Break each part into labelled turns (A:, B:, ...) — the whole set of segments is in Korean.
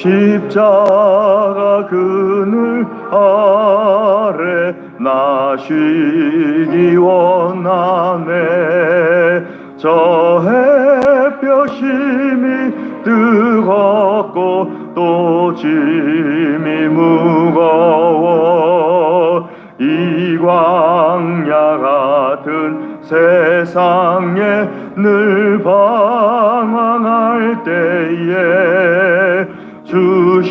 A: 십자가 그늘 아래 나 쉬기 원하네. 저 햇볕이 뜨겁고 또 짐이 무거워 이 광야 같은 세상에 늘 방황할 때에 주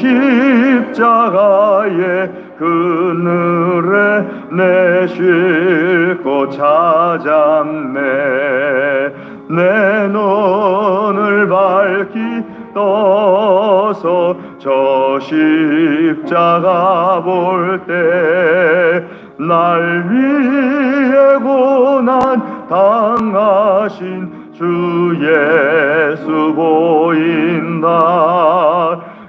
A: 십자가의 그늘에 내 쉴 곳 찾았네. 내 눈을 밝히 떠서 저 십자가 볼 때 날 위해 고난 당하신 주 예수 보인다.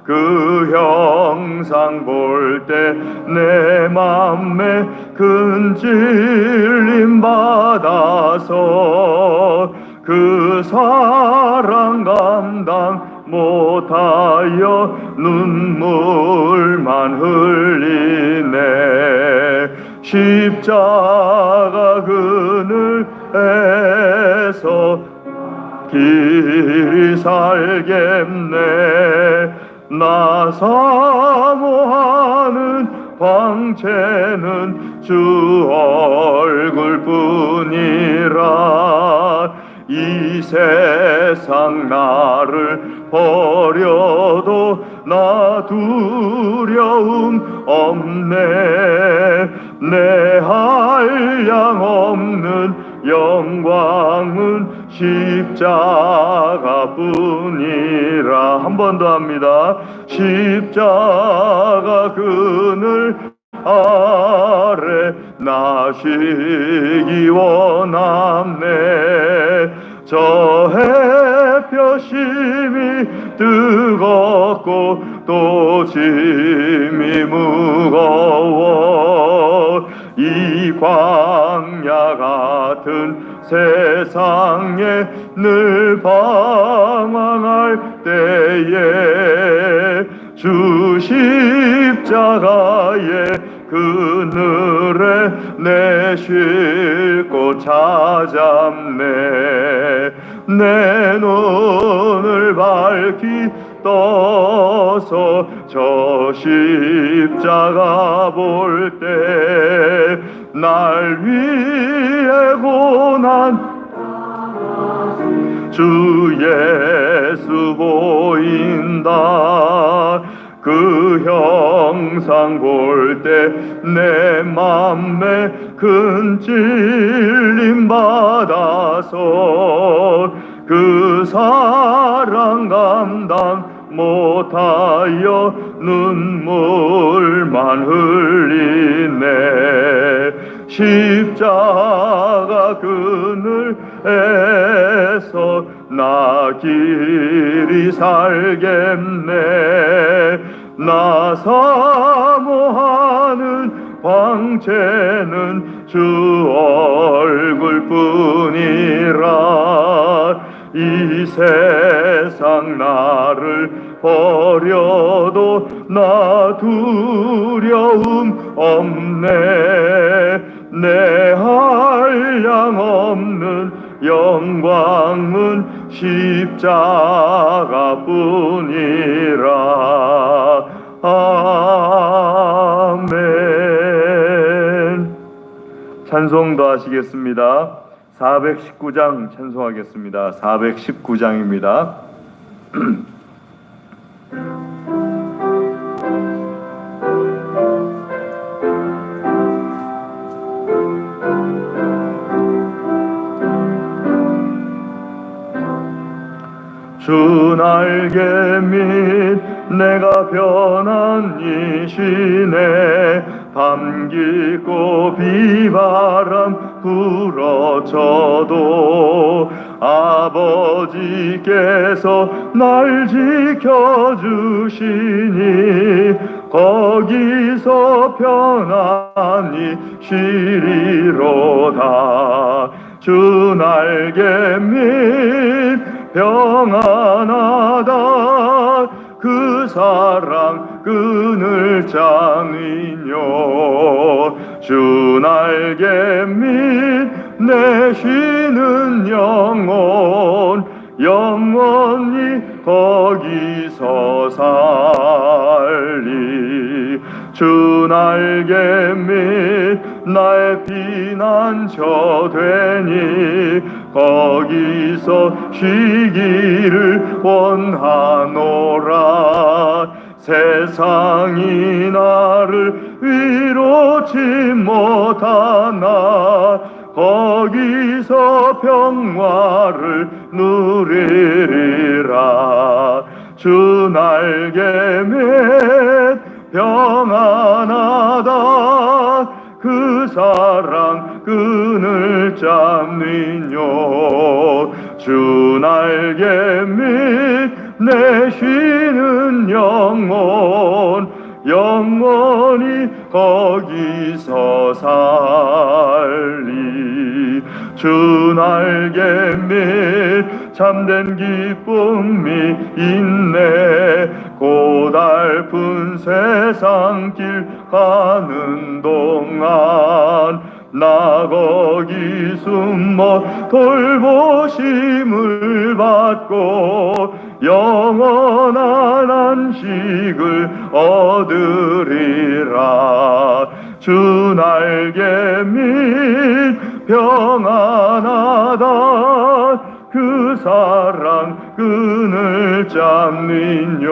A: 그 형상 볼 때 내 맘에 큰 찔림 받아서 그 사랑 감당 못하여 눈물만 흘리네. 십자가 그늘에서 길이 살겠네. 나 사모하는 광채는 주 얼굴뿐이라. 이 세상 나를 버려도 나 두려움 없네. 내 한량 없는 영광은 십자가뿐이라. 한 번 더 합니다. 십자가 그늘 아래 나 쉬기 원하네. 저 햇볕이 뜨겁고 또 짐이 무거워 이 광야 같은 세상에 늘 방황할 때에 주 십자가의 그늘에 내 쉴 곳 찾았네. 내 눈을 밝히 떠서 저 십자가 볼 때 날 위해 고난 주 예수 보인다. 그 형상 볼 때 내 맘에 큰 찔림 받아서 그 사랑 감당 못하여 눈물만 흘리네. 십자가 그늘에서 나 길이 살겠네. 나 사모하는 광채는 주 얼굴뿐이라. 이 세상 나를 버려도 나 두려움 없네. 내 한량 없는 영광은 십자가뿐이라. 아멘. 찬송도 하시겠습니다. 419장 찬송하겠습니다. 419장입니다. 주 날개 밑 내가 변한 이 시내 밤 깊고 비바람 불어쳐도 아버지께서 날 지켜주시니 거기서 편안히 쉬리로다. 주 날개 밑 평안하다. 그 사랑 끈을 짜니뇨. 주 날개 밑 내 쉬는 영혼 영원히 거기서 살리. 주 날개 밑 나의 피난처 되니 거기서 쉬기를 원하노라. 세상이 나를 위로치 못하나 거기서 평화를 누리리라. 주 날개 밑 평안하다 그 사랑 끈을 잡니뇨. 주 날개 밑 내 쉬는 영혼 영원히 거기서 살리. 주 날개 밑 참된 기쁨이 있네. 고달픈 세상 길 가는 동안 나 거기 숨어 돌보심을 받고 영원한 안식을 얻으리라. 주 날개 밑 평안하다 그 사랑 끈을 잡니뇨.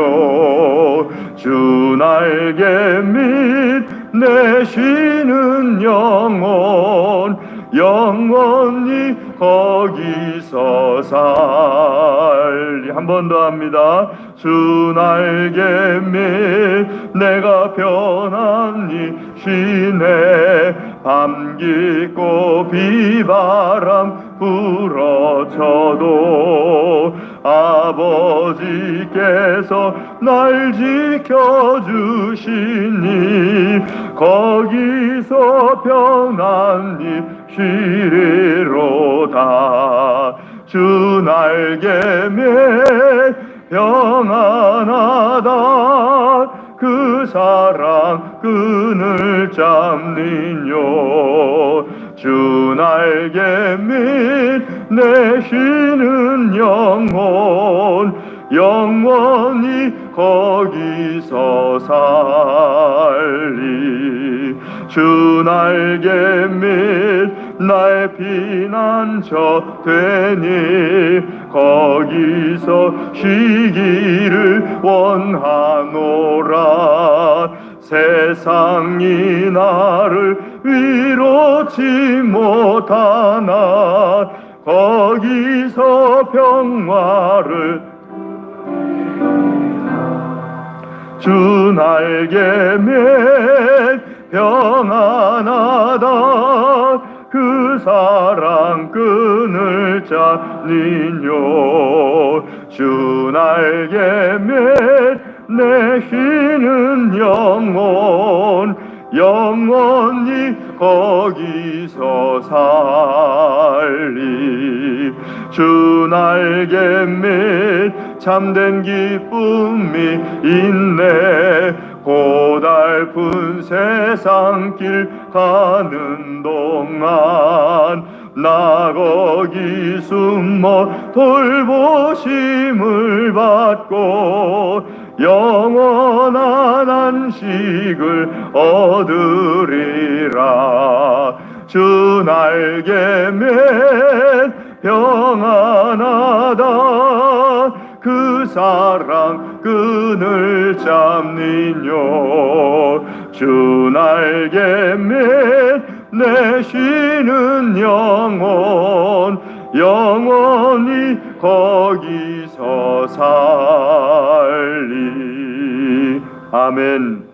A: 주 날개 밑 내 쉬는 영혼 영원히 거기서 살리. 한 번 더 합니다. 주 날개 밑 내가 편안히 쉬네. 밤 깊고 비바람 불어쳐도 아버지께서 날 지켜주시니 거기서 편안히 쉬리로다. 주 날개 밑 평안하다 그 사랑 끈을 잡니뇨. 주 날개 밑 내 쉬는 영혼 영원히 거기서 살리. 주 날개 밑 나의 피난처 되니 거기서 쉬기를 원하노라. 세상이 나를 위로치 못하나 거기서 평화를. 주 날개 밑 평안하다 그 사랑 끈을 잡니뇨. 주 날개 밑 내 쉬는 영혼 영원히 거기서 살리. 주 날개 밑 참된 기쁨이 있네. 고달픈 세상 길 가는 동안 나 거기 숨어 돌보심을 받고 영원한 안식을 얻으리라. 주 날개 밑 평안하다 그 사랑 끈을 잡니뇨. 주 날개 밑 내 쉬는 영혼 영원히 거기서 살리. 아멘.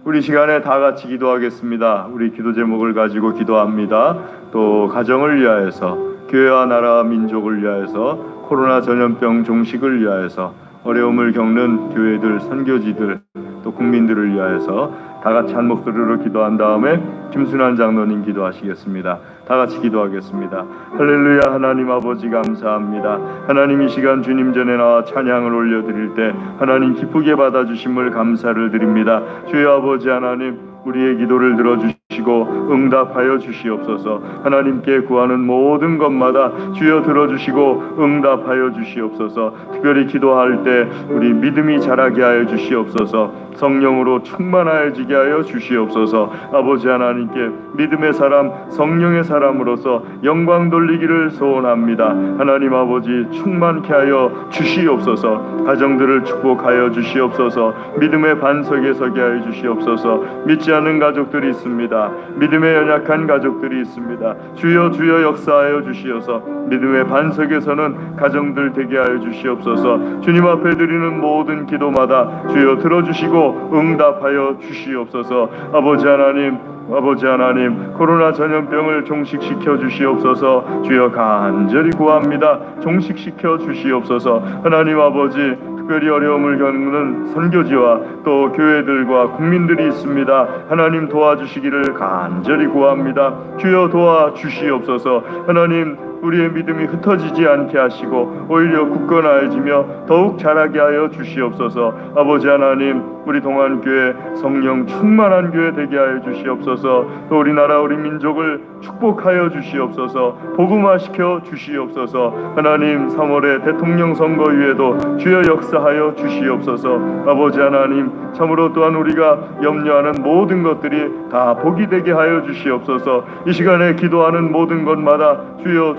A: 우리 시간에 다 같이 기도하겠습니다. 우리 기도 제목을 가지고 기도합니다. 또 가정을 위하여서, 교회와 나라 민족을 위하여서, 코로나 전염병 종식을 위하여서, 어려움을 겪는 교회들, 선교지들, 또 국민들을 위하여서 다 같이 한 목소리로 기도한 다음에 김순환 장로님 기도하시겠습니다. 다 같이 기도하겠습니다. 할렐루야. 하나님 아버지 감사합니다. 하나님 이 시간 주님 전에 나와 찬양을 올려드릴 때 하나님 기쁘게 받아주심을 감사를 드립니다. 주여 아버지 하나님, 우리의 기도를 들어주시고 응답하여 주시옵소서. 하나님께 구하는 모든 것마다 주여 들어주시고 응답하여 주시옵소서. 특별히 기도할 때 우리 믿음이 자라게 하여 주시옵소서. 성령으로 충만하여지게 하여 주시옵소서. 아버지 하나님께 믿음의 사람, 성령의 사람으로서 영광 돌리기를 소원합니다. 하나님 아버지 충만케 하여 주시옵소서. 가정들을 축복하여 주시옵소서. 믿음의 반석에 서게 하여 주시옵소서. 믿지 않는 가족들이 있습니다. 믿음에 연약한 가족들이 있습니다. 주여 주여 역사하여 주시어서 믿음의 반석에서는 가정들 되게 하여 주시옵소서. 주님 앞에 드리는 모든 기도마다 주여 들어주시고 응답하여 주시옵소서. 아버지 하나님 코로나 전염병을 종식시켜 주시옵소서. 주여 간절히 구합니다. 종식시켜 주시옵소서. 하나님 아버지, 특별히 어려움을 겪는 선교지와 또 교회들과 국민들이 있습니다. 하나님 도와주시기를 간절히 구합니다. 주여 도와주시옵소서. 하나님, 우리의 믿음이 흩어지지 않게 하시고 오히려 굳건하여지며 더욱 자라게 하여 주시옵소서. 아버지 하나님, 우리 동안교회 성령 충만한 교회 되게 하여 주시옵소서. 또 우리나라 우리 민족을 축복하여 주시옵소서. 복음화시켜 주시옵소서. 하나님, 3월에 대통령 선거위에도 주여 역사하여 주시옵소서. 아버지 하나님, 참으로 또한 우리가 염려하는 모든 것들이 다 복이 되게 하여 주시옵소서. 이 시간에 기도하는 모든 것마다 주여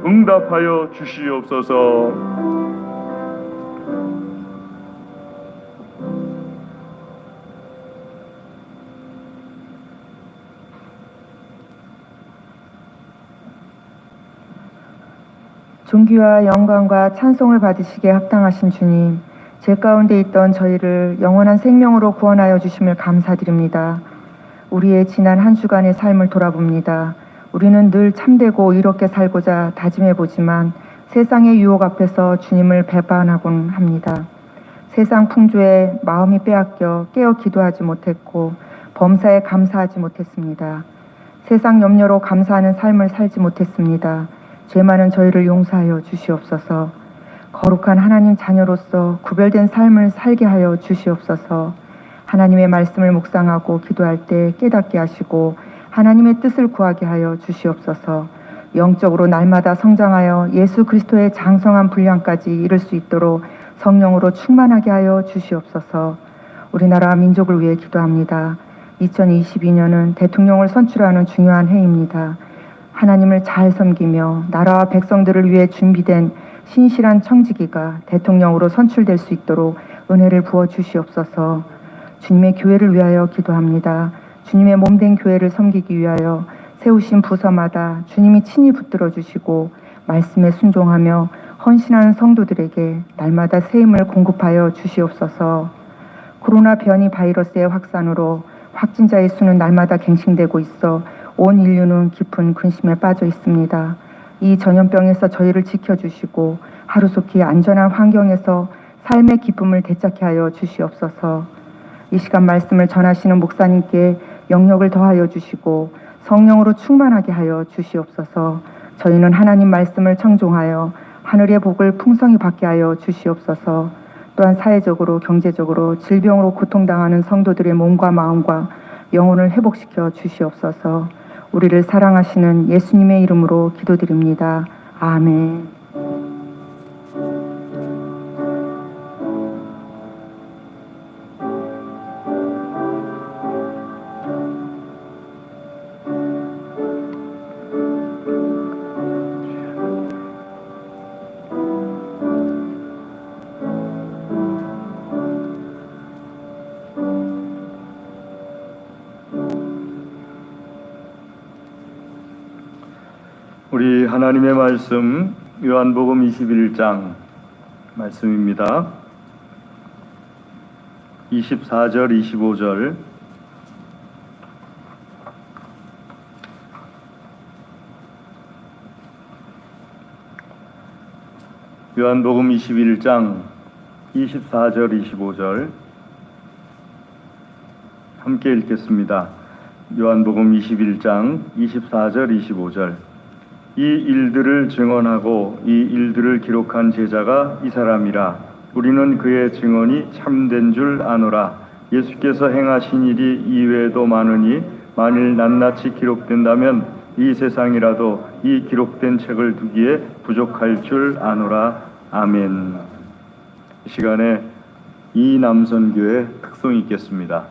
A: 응답하여 주시옵소서.
B: 존귀와 영광과 찬송을 받으시기에 합당하신 주님, 죄 가운데 있던 저희를 영원한 생명으로 구원하여 주심을 감사드립니다. 우리의 지난 한 주간의 삶을 돌아봅니다. 우리는 늘 참되고 이롭게 살고자 다짐해보지만 세상의 유혹 앞에서 주님을 배반하곤 합니다. 세상 풍조에 마음이 빼앗겨 깨어 기도하지 못했고 범사에 감사하지 못했습니다. 세상 염려로 감사하는 삶을 살지 못했습니다. 죄 많은 저희를 용서하여 주시옵소서. 거룩한 하나님 자녀로서 구별된 삶을 살게 하여 주시옵소서. 하나님의 말씀을 묵상하고 기도할 때 깨닫게 하시고 하나님의 뜻을 구하게 하여 주시옵소서. 영적으로 날마다 성장하여 예수 그리스도의 장성한 분량까지 이룰 수 있도록 성령으로 충만하게 하여 주시옵소서. 우리나라 민족을 위해 기도합니다. 2022년은 대통령을 선출하는 중요한 해입니다. 하나님을 잘 섬기며 나라와 백성들을 위해 준비된 신실한 청지기가 대통령으로 선출될 수 있도록 은혜를 부어 주시옵소서. 주님의 교회를 위하여 기도합니다. 주님의 몸된 교회를 섬기기 위하여 세우신 부서마다 주님이 친히 붙들어 주시고 말씀에 순종하며 헌신하는 성도들에게 날마다 새 힘을 공급하여 주시옵소서. 코로나 변이 바이러스의 확산으로 확진자의 수는 날마다 갱신되고 있어 온 인류는 깊은 근심에 빠져 있습니다. 이 전염병에서 저희를 지켜주시고 하루속히 안전한 환경에서 삶의 기쁨을 되찾게 하여 주시옵소서. 이 시간 말씀을 전하시는 목사님께 영력을 더하여 주시고 성령으로 충만하게 하여 주시옵소서. 저희는 하나님 말씀을 청종하여 하늘의 복을 풍성히 받게 하여 주시옵소서. 또한 사회적으로 경제적으로 질병으로 고통당하는 성도들의 몸과 마음과 영혼을 회복시켜 주시옵소서. 우리를 사랑하시는 예수님의 이름으로 기도드립니다. 아멘.
A: 우리 하나님의 말씀 요한복음 21장 말씀입니다. 24절 25절 요한복음 21장 24절 25절 함께 읽겠습니다. 요한복음 21장 24절 25절. 이 일들을 증언하고 이 일들을 기록한 제자가 이 사람이라. 우리는 그의 증언이 참된 줄 아노라. 예수께서 행하신 일이 이외에도 많으니 만일 낱낱이 기록된다면 이 세상이라도 이 기록된 책을 두기에 부족할 줄 아노라. 아멘. 이 시간에 이남선교의 특송이 있겠습니다.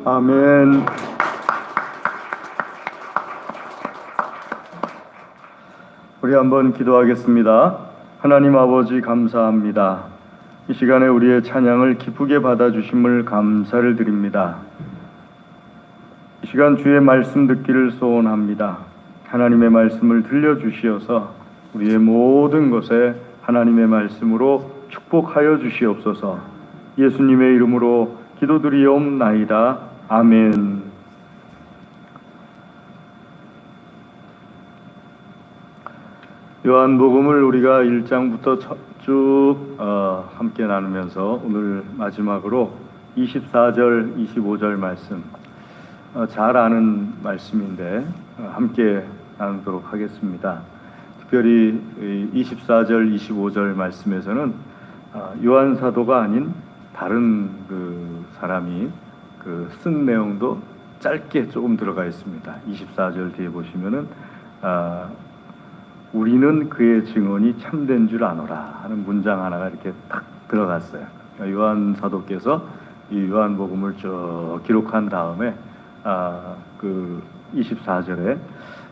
A: 아멘. 우리 한번 기도하겠습니다. 하나님 아버지 감사합니다. 이 시간에 우리의 찬양을 기쁘게 받아주심을 감사를 드립니다. 이 시간 주의 말씀 듣기를 소원합니다. 하나님의 말씀을 들려주시어서 우리의 모든 것에 하나님의 말씀으로 축복하여 주시옵소서. 예수님의 이름으로 기도드리옵나이다. 아멘. 요한복음을 우리가 1장부터 쭉 함께 나누면서 오늘 마지막으로 24절, 25절 말씀 잘 아는 말씀인데 함께 나누도록 하겠습니다. 특별히 24절, 25절 말씀에서는 요한 사도가 아닌 다른 그 사람이 그 쓴 내용도 짧게 조금 들어가 있습니다. 24절 뒤에 보시면은 우리는 그의 증언이 참된 줄 아노라 하는 문장 하나가 이렇게 딱 들어갔어요. 그러니까 요한 사도께서 이 요한복음을 쭉 기록한 다음에 그 24절에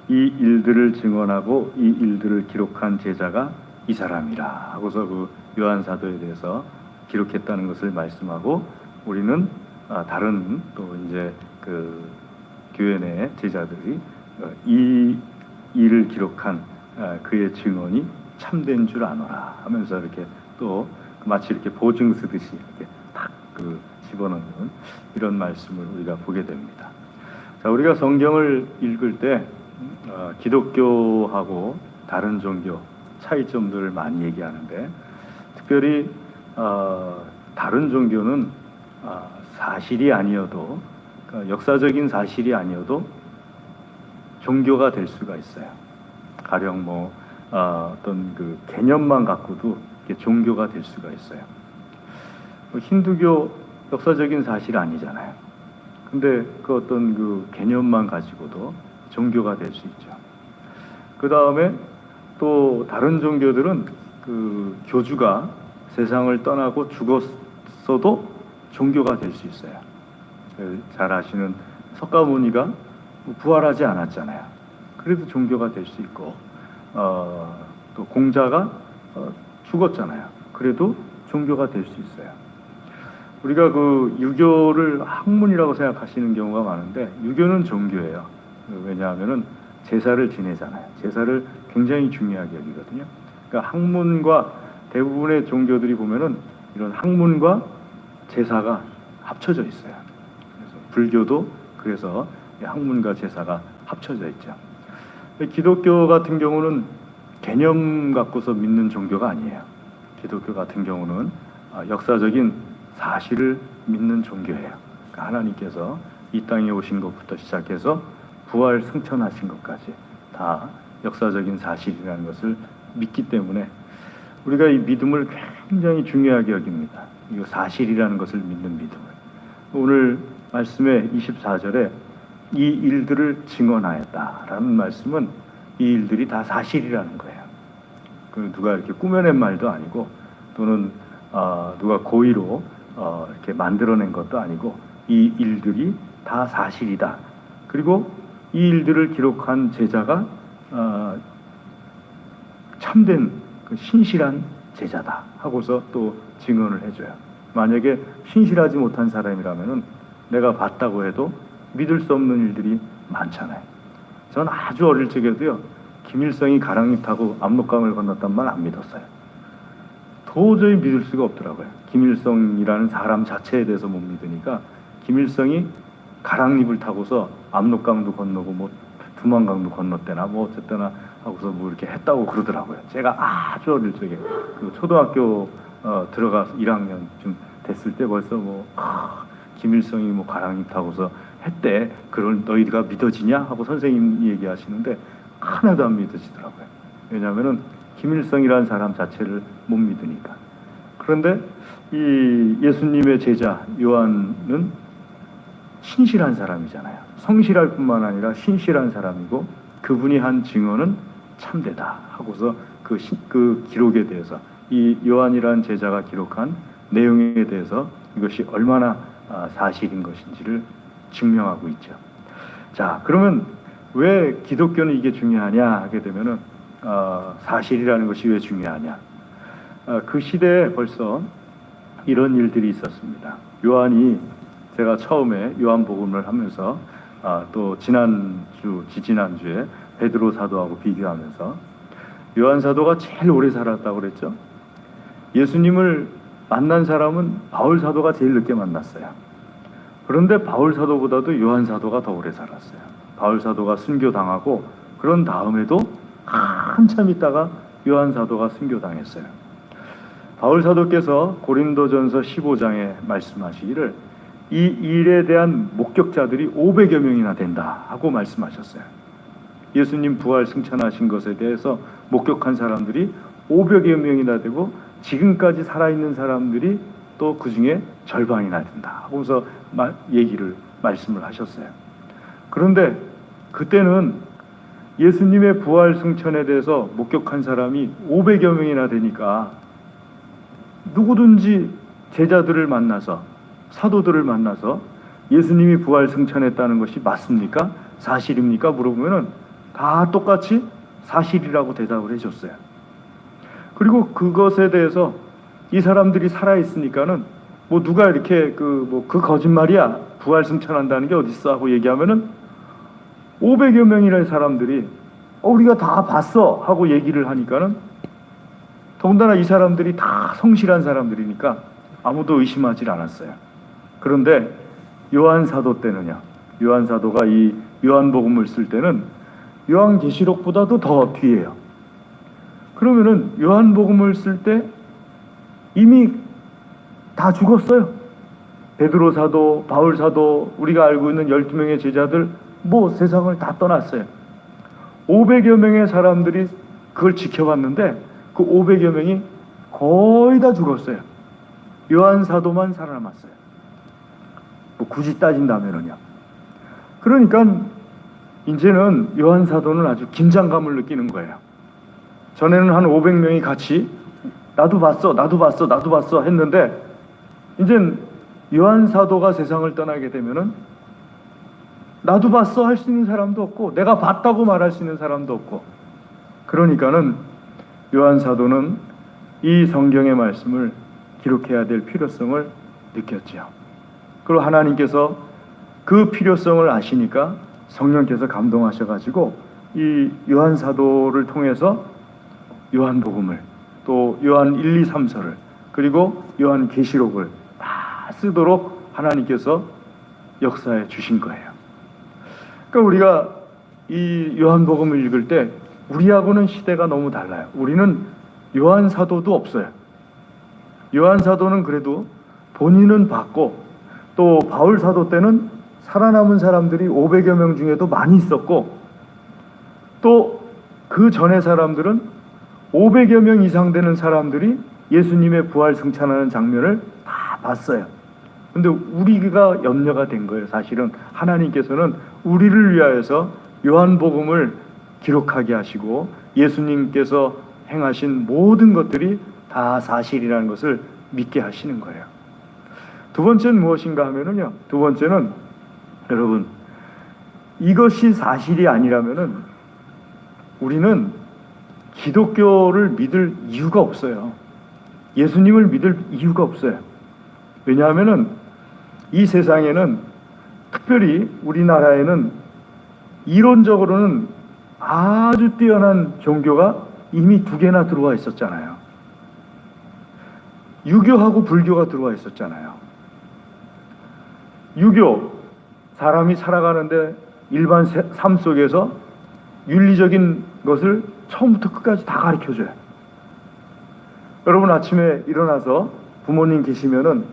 A: 이 일들을 증언하고 이 일들을 기록한 제자가 이 사람이라 하고서 그 요한 사도에 대해서 기록했다는 것을 말씀하고, 우리는 다른 또 이제 그 교회 내 제자들이 이 일을 기록한 그의 증언이 참된 줄 아노라 하면서 이렇게 또 마치 이렇게 보증 쓰듯이 이렇게 딱 그 집어넣는 이런 말씀을 우리가 보게 됩니다. 자, 우리가 성경을 읽을 때 기독교하고 다른 종교 차이점들을 많이 얘기하는데, 특별히 다른 종교는 사실이 아니어도, 그러니까 역사적인 사실이 아니어도 종교가 될 수가 있어요. 가령 어떤 그 개념만 갖고도 이게 종교가 될 수가 있어요. 힌두교 역사적인 사실 아니잖아요. 근데 그 어떤 그 개념만 가지고도 종교가 될 수 있죠. 그 다음에 또 다른 종교들은 그 교주가 세상을 떠나고 죽었어도 종교가 될 수 있어요. 잘 아시는 석가모니가 부활하지 않았잖아요. 그래도 종교가 될 수 있고, 또 공자가 죽었잖아요. 그래도 종교가 될 수 있어요. 우리가 그 유교를 학문이라고 생각하시는 경우가 많은데, 유교는 종교예요. 왜냐하면은 제사를 지내잖아요. 제사를 굉장히 중요하게 여기거든요. 그러니까 학문과 대부분의 종교들이 보면은 이런 학문과 제사가 합쳐져 있어요. 그래서 불교도 그래서 학문과 제사가 합쳐져 있죠. 기독교 같은 경우는 개념 갖고서 믿는 종교가 아니에요. 기독교 같은 경우는 역사적인 사실을 믿는 종교예요. 그러니까 하나님께서 이 땅에 오신 것부터 시작해서 부활 승천하신 것까지 다 역사적인 사실이라는 것을 믿기 때문에 우리가 이 믿음을 굉장히 중요하게 여깁니다. 이 사실이라는 것을 믿는 믿음을. 오늘 말씀의 24절에 이 일들을 증언하였다라는 말씀은 이 일들이 다 사실이라는 거예요. 그 누가 이렇게 꾸며낸 말도 아니고, 또는 누가 고의로 이렇게 만들어낸 것도 아니고, 이 일들이 다 사실이다. 그리고 이 일들을 기록한 제자가 참된 그 신실한 제자다 하고서 또 증언을 해줘요. 만약에 신실하지 못한 사람이라면은 내가 봤다고 해도 믿을 수 없는 일들이 많잖아요. 전 아주 어릴 적에도요, 김일성이 가랑잎 타고 압록강을 건넜단 말 안 믿었어요. 도저히 믿을 수가 없더라고요. 김일성이라는 사람 자체에 대해서 못 믿으니까, 김일성이 가랑잎을 타고서 압록강도 건너고 뭐 두만강도 건넜대나 뭐 어쨌거나 하고서 뭐 이렇게 했다고 그러더라고요. 제가 아주 어릴 적에 그 초등학교 들어가서 1학년쯤 됐을 때 벌써 김일성이 뭐 가랑잎 타고서 했대. 그걸 너희가 믿어지냐 하고 선생님이 얘기하시는데 하나도 안 믿어지더라고요. 왜냐하면은 김일성이라는 사람 자체를 못 믿으니까. 그런데 이 예수님의 제자 요한은 신실한 사람이잖아요. 성실할 뿐만 아니라 신실한 사람이고, 그분이 한 증언은 참되다 하고서 그 기록에 대해서, 이 요한이라는 제자가 기록한 내용에 대해서 이것이 얼마나 사실인 것인지를 증명하고 있죠. 자, 그러면 왜 기독교는 이게 중요하냐 하게 되면은 사실이라는 것이 왜 중요하냐? 그 시대에 벌써 이런 일들이 있었습니다. 요한이, 제가 처음에 요한복음을 하면서 또 지지난주에 베드로 사도하고 비교하면서 요한 사도가 제일 오래 살았다고 그랬죠. 예수님을 만난 사람은 바울 사도가 제일 늦게 만났어요. 그런데 바울 사도보다도 요한 사도가 더 오래 살았어요. 바울 사도가 순교당하고 그런 다음에도 한참 있다가 요한 사도가 순교당했어요. 바울 사도께서 고린도전서 15장에 말씀하시기를 이 일에 대한 목격자들이 500여 명이나 된다 하고 말씀하셨어요. 예수님 부활 승천하신 것에 대해서 목격한 사람들이 500여 명이나 되고, 지금까지 살아있는 사람들이 또 그 중에 절반이나 된다 하고서 말씀을 하셨어요. 그런데 그때는 예수님의 부활 승천에 대해서 목격한 사람이 500여 명이나 되니까 누구든지 제자들을 만나서, 사도들을 만나서 예수님이 부활 승천했다는 것이 맞습니까? 사실입니까? 물어보면은 다 똑같이 사실이라고 대답을 해줬어요. 그리고 그것에 대해서 이 사람들이 살아있으니까는 뭐 누가 이렇게 그 거짓말이야, 부활 승천한다는 게 어딨어 하고 얘기하면은 500여 명이라는 사람들이 우리가 다 봤어 하고 얘기를 하니까는, 더군다나 이 사람들이 다 성실한 사람들이니까 아무도 의심하지 않았어요. 그런데 요한 사도 때는요, 요한 사도가 이 요한복음을 쓸 때는 요한계시록보다도 더 뒤에요. 그러면은 요한복음을 쓸 때 이미 다 죽었어요. 베드로 사도, 바울 사도, 우리가 알고 있는 12명의 제자들 뭐 세상을 다 떠났어요. 500여 명의 사람들이 그걸 지켜봤는데 그 500여 명이 거의 다 죽었어요. 요한 사도만 살아남았어요. 뭐 굳이 따진다면은요. 그러니까 이제는 요한 사도는 아주 긴장감을 느끼는 거예요. 전에는 한 500명이 같이 나도 봤어, 나도 봤어, 나도 봤어 했는데, 이젠 요한 사도가 세상을 떠나게 되면은 나도 봤어 할 수 있는 사람도 없고, 내가 봤다고 말할 수 있는 사람도 없고, 그러니까는 요한 사도는 이 성경의 말씀을 기록해야 될 필요성을 느꼈지요. 그리고 하나님께서 그 필요성을 아시니까 성령께서 감동하셔가지고 이 요한 사도를 통해서 요한복음을, 또 요한 1, 2, 3서를, 그리고 요한 계시록을 다 쓰도록 하나님께서 역사해 주신 거예요. 그러니까 우리가 이 요한복음을 읽을 때 우리하고는 시대가 너무 달라요. 우리는 요한 사도도 없어요. 요한 사도는 그래도 본인은 봤고, 또 바울 사도 때는 살아남은 사람들이 500여 명 중에도 많이 있었고, 또 그 전에 사람들은 500여 명 이상 되는 사람들이 예수님의 부활 승천하는 장면을 다 봤어요. 근데 우리가 염려가 된 거예요. 사실은 하나님께서는 우리를 위하여서 요한복음을 기록하게 하시고 예수님께서 행하신 모든 것들이 다 사실이라는 것을 믿게 하시는 거예요. 두 번째는 무엇인가 하면은요, 두 번째는 여러분, 이것이 사실이 아니라면은 우리는 기독교를 믿을 이유가 없어요. 예수님을 믿을 이유가 없어요. 왜냐하면은 이 세상에는, 특별히 우리나라에는 이론적으로는 아주 뛰어난 종교가 이미 두 개나 들어와 있었잖아요. 유교하고 불교가 들어와 있었잖아요. 유교, 사람이 살아가는데 일반 삶 속에서 윤리적인 것을 처음부터 끝까지 다 가르쳐줘요. 여러분 아침에 일어나서 부모님 계시면은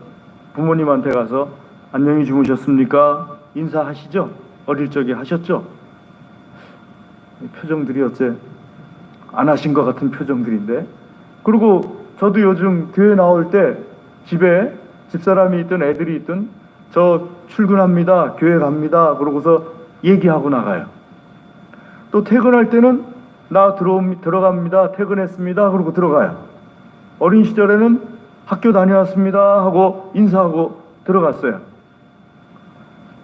A: 부모님한테 가서 안녕히 주무셨습니까? 인사하시죠? 어릴 적에 하셨죠? 표정들이 어째 안 하신 것 같은 표정들인데. 그리고 저도 요즘 교회 나올 때 집에 집사람이 있든 애들이 있든 저 출근합니다, 교회 갑니다 그러고서 얘기하고 나가요. 또 퇴근할 때는 나 들어갑니다, 퇴근했습니다 그러고 들어가요. 어린 시절에는 학교 다녀왔습니다 하고 인사하고 들어갔어요.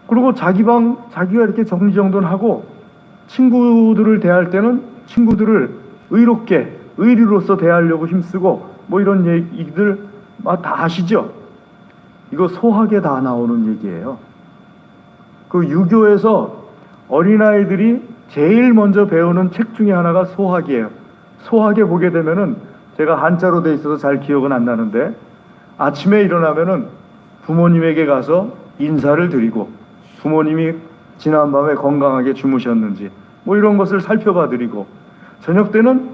A: 그리고 자기 방 자기가 이렇게 정리정돈하고, 친구들을 대할 때는 친구들을 의롭게 의리로서 대하려고 힘쓰고, 뭐 이런 얘기들 다 아시죠? 이거 소학에 다 나오는 얘기예요. 그 유교에서 어린아이들이 제일 먼저 배우는 책 중에 하나가 소학이에요. 소학에 보게 되면은, 제가 한자로 돼 있어서 잘 기억은 안 나는데, 아침에 일어나면은 부모님에게 가서 인사를 드리고, 부모님이 지난밤에 건강하게 주무셨는지 뭐 이런 것을 살펴봐 드리고, 저녁 때는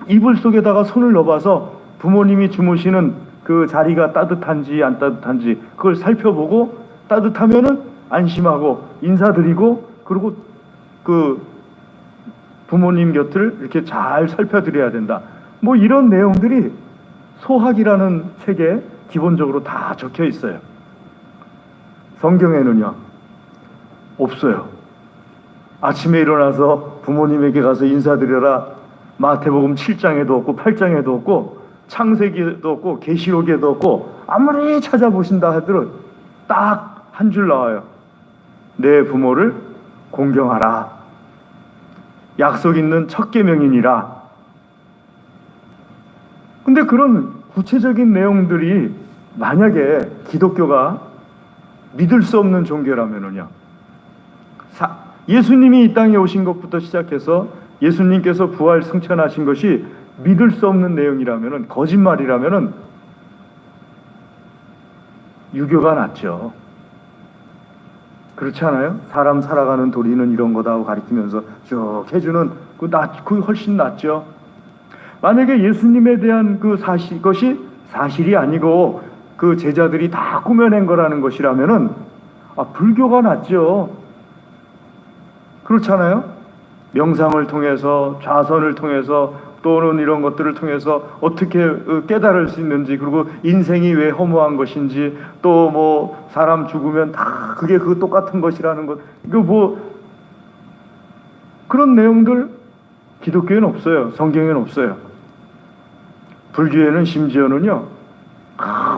A: 이불 속에다가 손을 넣어봐서 부모님이 주무시는 그 자리가 따뜻한지 안 따뜻한지 그걸 살펴보고, 따뜻하면은 안심하고 인사드리고, 그리고 그 부모님 곁을 이렇게 잘 살펴드려야 된다. 뭐 이런 내용들이 소학이라는 책에 기본적으로 다 적혀 있어요. 성경에는요, 없어요. 아침에 일어나서 부모님에게 가서 인사드려라. 마태복음 7장에도 없고 8장에도 없고 창세기에도 없고 계시록에도 없고 아무리 찾아보신다 하더라도 딱 한 줄 나와요. 내 부모를 공경하라. 약속 있는 첫 계명이니라. 근데 그런 구체적인 내용들이 만약에 기독교가 믿을 수 없는 종교라면은요, 예수님이 이 땅에 오신 것부터 시작해서 예수님께서 부활 승천하신 것이 믿을 수 없는 내용이라면은, 거짓말이라면은 유교가 낫죠. 그렇지 않아요? 사람 살아가는 도리는 이런 거다 하고 가리키면서 쭉 해주는 그 훨씬 낫죠. 만약에 예수님에 대한 것이 사실이 아니고 그 제자들이 다 꾸며낸 거라는 것이라면은 불교가 낫죠. 그렇잖아요? 명상을 통해서, 좌선을 통해서, 또는 이런 것들을 통해서 어떻게 깨달을 수 있는지, 그리고 인생이 왜 허무한 것인지, 또 뭐 사람 죽으면 다 그게 그 똑같은 것이라는 것, 이거 뭐 그런 내용들 기독교에는 없어요. 성경에는 없어요. 불교에는 심지어는요,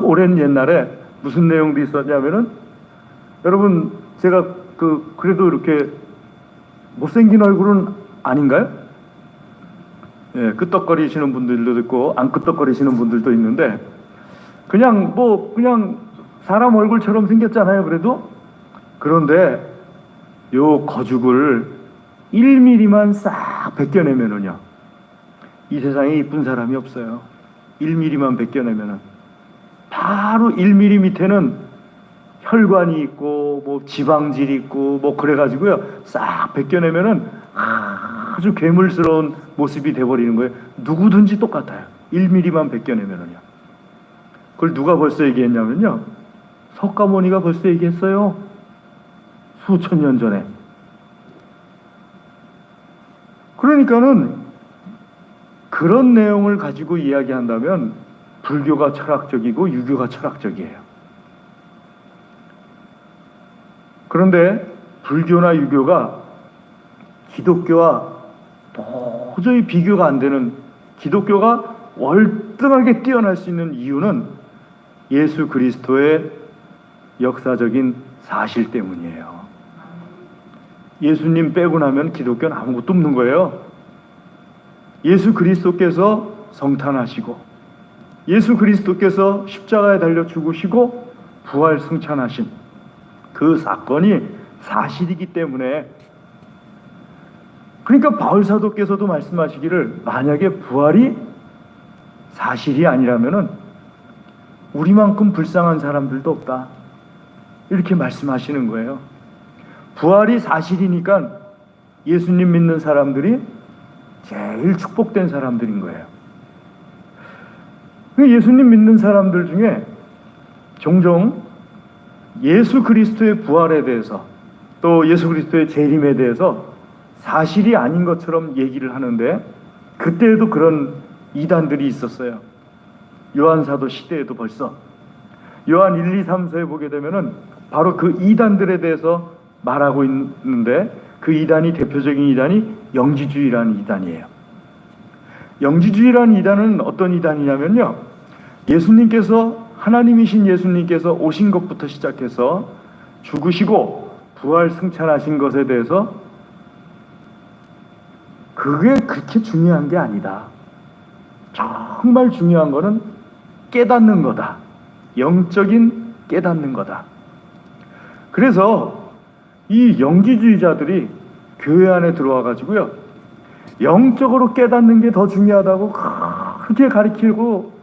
A: 오랜 옛날에 무슨 내용도 있었냐면은, 여러분 제가 그래도 이렇게 못생긴 얼굴은 아닌가요? 예, 끄떡거리시는 분들도 있고 안 끄떡거리시는 분들도 있는데, 그냥 사람 얼굴처럼 생겼잖아요. 그런데 요 거죽을 1mm만 싹 벗겨내면은요, 이 세상에 이쁜 사람이 없어요. 1mm만 벗겨내면은 바로 1mm 밑에는 혈관이 있고 뭐 지방질이 있고 뭐 그래가지고요, 싹 벗겨내면은 아주 괴물스러운 모습이 돼버리는 거예요. 누구든지 똑같아요. 1mm만 벗겨내면은요. 그걸 누가 벌써 얘기했냐면요, 석가모니가 벌써 얘기했어요. 수천 년 전에. 그러니까는 그런 내용을 가지고 이야기한다면 불교가 철학적이고 유교가 철학적이에요. 그런데 불교나 유교가 기독교와 도저히 비교가 안 되는, 기독교가 월등하게 뛰어날 수 있는 이유는 예수 그리스도의 역사적인 사실 때문이에요. 예수님 빼고 나면 기독교는 아무것도 없는 거예요. 예수 그리스도께서 성탄하시고, 예수 그리스도께서 십자가에 달려 죽으시고 부활 승천하신 그 사건이 사실이기 때문에, 그러니까 바울 사도께서도 말씀하시기를, 만약에 부활이 사실이 아니라면은 우리만큼 불쌍한 사람들도 없다, 이렇게 말씀하시는 거예요. 부활이 사실이니까 예수님 믿는 사람들이 제일 축복된 사람들인 거예요. 예수님 믿는 사람들 중에 종종 예수 그리스도의 부활에 대해서, 또 예수 그리스도의 재림에 대해서 사실이 아닌 것처럼 얘기를 하는데, 그때에도 그런 이단들이 있었어요. 요한사도 시대에도 벌써 요한 1, 2, 3서에 보게 되면은 바로 그 이단들에 대해서 말하고 있는데, 그 이단이, 대표적인 이단이 영지주의라는 이단이에요. 영지주의라는 이단은 어떤 이단이냐면요, 예수님께서, 하나님이신 예수님께서 오신 것부터 시작해서 죽으시고 부활 승천하신 것에 대해서 그게 그렇게 중요한 게 아니다. 정말 중요한 거는 깨닫는 거다. 영적인 깨닫는 거다. 그래서 이 영지주의자들이 교회 안에 들어와 가지고요, 영적으로 깨닫는 게 더 중요하다고 그렇게 가르치고,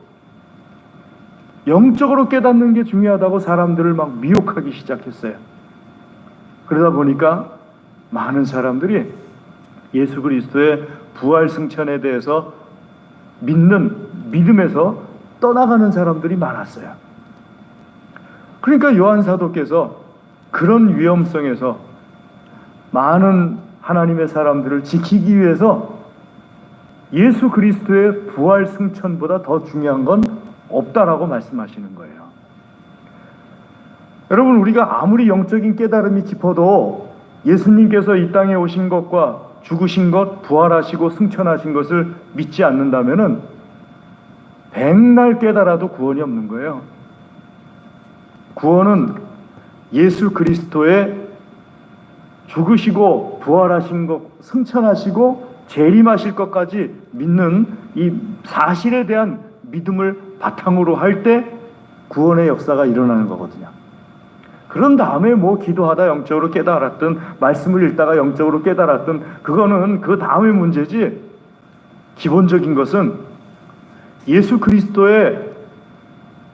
A: 영적으로 깨닫는 게 중요하다고 사람들을 막 미혹하기 시작했어요. 그러다 보니까 많은 사람들이 예수 그리스도의 부활 승천에 대해서 믿음에서 떠나가는 사람들이 많았어요. 그러니까 요한 사도께서 그런 위험성에서 많은 하나님의 사람들을 지키기 위해서 예수 그리스도의 부활 승천보다 더 중요한 건 없다라고 말씀하시는 거예요. 여러분, 우리가 아무리 영적인 깨달음이 깊어도 예수님께서 이 땅에 오신 것과 죽으신 것, 부활하시고 승천하신 것을 믿지 않는다면은 백날 깨달아도 구원이 없는 거예요. 구원은 예수 그리스도의 죽으시고 부활하신 것, 승천하시고 재림하실 것까지 믿는 이 사실에 대한 믿음을 바탕으로 할 때 구원의 역사가 일어나는 거거든요. 그런 다음에 뭐 기도하다 영적으로 깨달았든 말씀을 읽다가 영적으로 깨달았든 그거는 그 다음의 문제지, 기본적인 것은 예수 그리스도의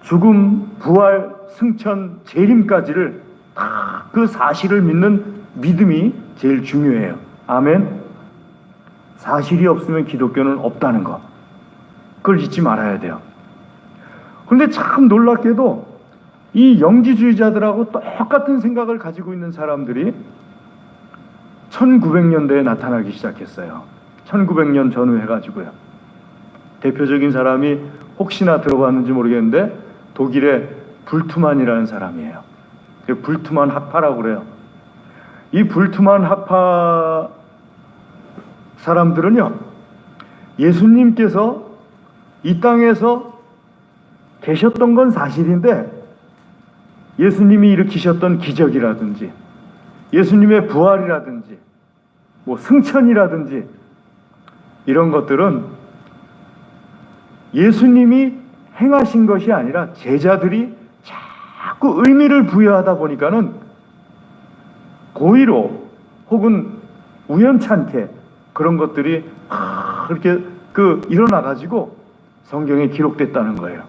A: 죽음, 부활, 승천, 재림까지를 다 그 사실을 믿는 믿음이 제일 중요해요. 아멘. 사실이 없으면 기독교는 없다는 거, 그걸 잊지 말아야 돼요. 그런데 참 놀랍게도 이 영지주의자들하고 똑같은 생각을 가지고 있는 사람들이 1900년대에 나타나기 시작했어요. 1900년 전후 해가지고요. 대표적인 사람이 혹시나 들어봤는지 모르겠는데 독일의 불트만이라는 사람이에요. 불트만 학파라고 그래요. 이 불트만 학파 사람들은요, 예수님께서 이 땅에서 계셨던 건 사실인데 예수님이 일으키셨던 기적이라든지 예수님의 부활이라든지 뭐 승천이라든지 이런 것들은 예수님이 행하신 것이 아니라 제자들이 자꾸 의미를 부여하다 보니까는 고의로 혹은 우연찮게 그런 것들이 그렇게 일어나 가지고 성경에 기록됐다는 거예요.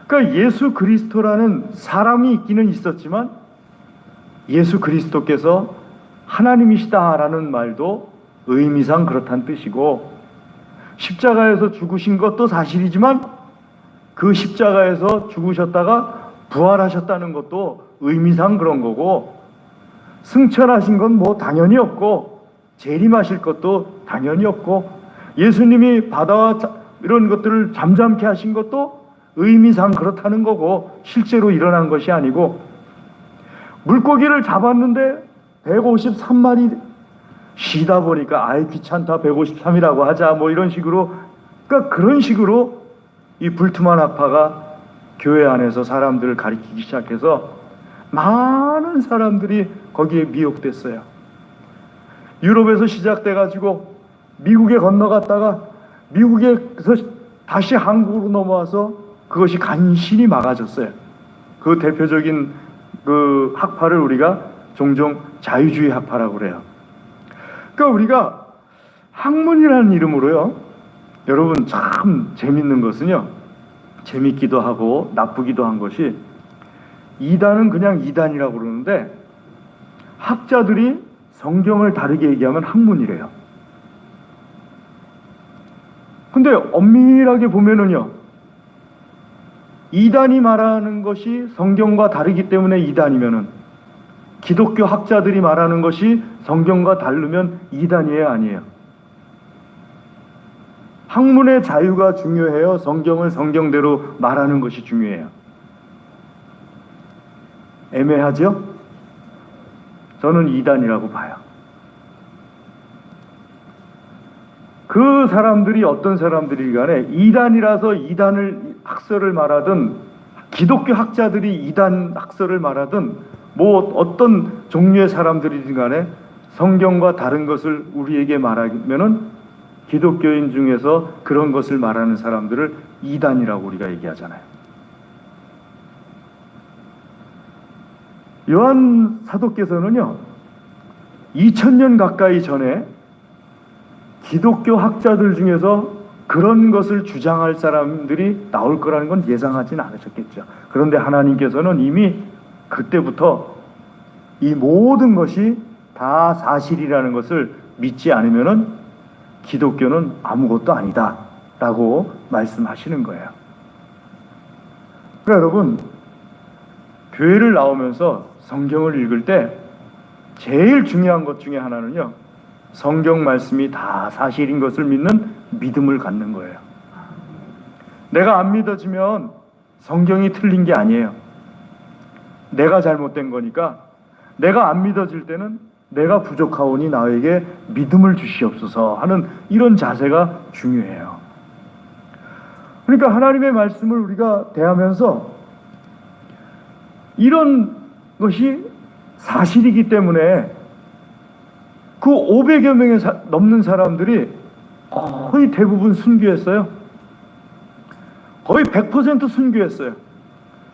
A: 그러니까 예수 그리스도라는 사람이 있기는 있었지만 예수 그리스도께서 하나님이시다라는 말도 의미상 그렇다는 뜻이고, 십자가에서 죽으신 것도 사실이지만 그 십자가에서 죽으셨다가 부활하셨다는 것도 의미상 그런 거고, 승천하신 건 뭐 당연히 없고 재림하실 것도 당연히 없고, 예수님이 바다와 이런 것들을 잠잠케 하신 것도 의미상 그렇다는 거고 실제로 일어난 것이 아니고, 물고기를 잡았는데 153마리 쉬다 보니까 아이 귀찮다 153이라고 하자 뭐 이런 식으로, 그러니까 그런 식으로 이 불트만 학파가 교회 안에서 사람들을 가리키기 시작해서 많은 사람들이 거기에 미혹됐어요. 유럽에서 시작돼 가지고 미국에 건너갔다가 미국에서 다시 한국으로 넘어와서 그것이 간신히 막아졌어요. 그 대표적인 그 학파를 우리가 종종 자유주의 학파라고 그래요. 그러니까 우리가 학문이라는 이름으로요, 여러분 참 재밌는 것은요, 재밌기도 하고 나쁘기도 한 것이, 이단은 그냥 이단이라고 그러는데 학자들이 성경을 다르게 얘기하면 학문이래요. 근데 엄밀하게 보면은요, 이단이 말하는 것이 성경과 다르기 때문에 이단이면은, 기독교 학자들이 말하는 것이 성경과 다르면 이단이에요, 아니에요? 학문의 자유가 중요해요? 성경을 성경대로 말하는 것이 중요해요? 애매하죠? 저는 이단이라고 봐요. 그 사람들이 어떤 사람들이 간에 이단이라서 이단을 학설을 말하든, 기독교 학자들이 이단 학설을 말하든, 뭐 어떤 종류의 사람들이든 간에 성경과 다른 것을 우리에게 말하면은 기독교인 중에서 그런 것을 말하는 사람들을 이단이라고 우리가 얘기하잖아요. 요한 사도께서는요, 2000년 가까이 전에 기독교 학자들 중에서 그런 것을 주장할 사람들이 나올 거라는 건 예상하지는 않으셨겠죠. 그런데 하나님께서는 이미 그때부터 이 모든 것이 다 사실이라는 것을 믿지 않으면은 기독교는 아무것도 아니다 라고 말씀하시는 거예요. 그러니까 여러분, 교회를 나오면서 성경을 읽을 때 제일 중요한 것 중에 하나는요, 성경 말씀이 다 사실인 것을 믿는 믿음을 갖는 거예요. 내가 안 믿어지면 성경이 틀린 게 아니에요. 내가 잘못된 거니까 내가 안 믿어질 때는 내가 부족하오니 나에게 믿음을 주시옵소서 하는 이런 자세가 중요해요. 그러니까 하나님의 말씀을 우리가 대하면서 이런 것이 사실이기 때문에 그 500여 명에 넘는 사람들이 거의 대부분 순교했어요. 거의 100% 순교했어요.